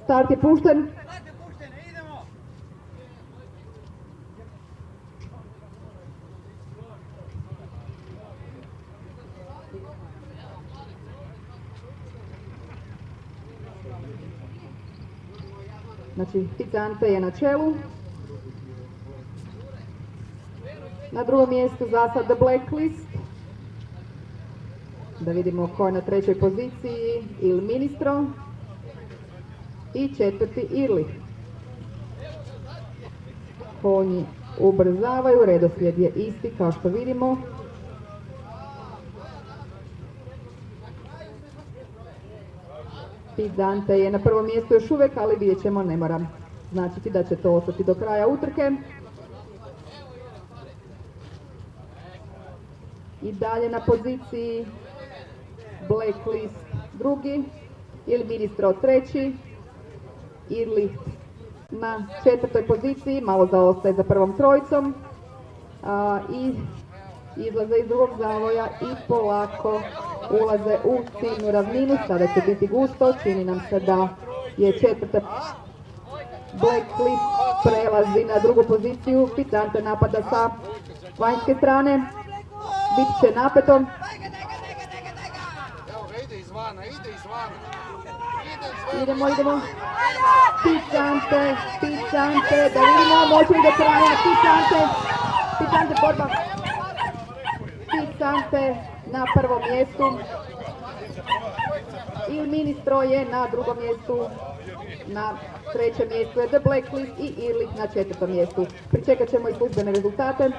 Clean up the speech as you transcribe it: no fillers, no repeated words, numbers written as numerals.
Start je pušten. Znači, Picante je na čelu. Na drugom mjestu za sad The Blacklist. Da vidimo ko je na trećoj poziciji. Il Ministro. I četvrti Irli. Konji ubrzavaju, redoslijed je isti kao što vidimo. Picante je na prvom mjestu još uvijek, ali vidjet ćemo, ne mora značiti da će to ostati do kraja utrke. I dalje na poziciji Blacklist drugi, Il Ministro treći, Irli na četvrtoj poziciji, malo zaostaje za prvom trojicom i izlaze iz drugog zavoja i polako ulaze u ciljnu ravninu. Sada će biti gusto, čini nam se da je četvrta Blacklist prelazi na drugu poziciju. Picante napada sa vanjske strane, bit će napeto. Idemo. Picante, da vidimo, može i do kraja. Picante borba. Picante na prvom mjestu. Il Ministro je na drugom mjestu. Na trećem mjestu je The Blacklist i Irli na četvrtom mjestu. Pričekat ćemo i službene rezultate.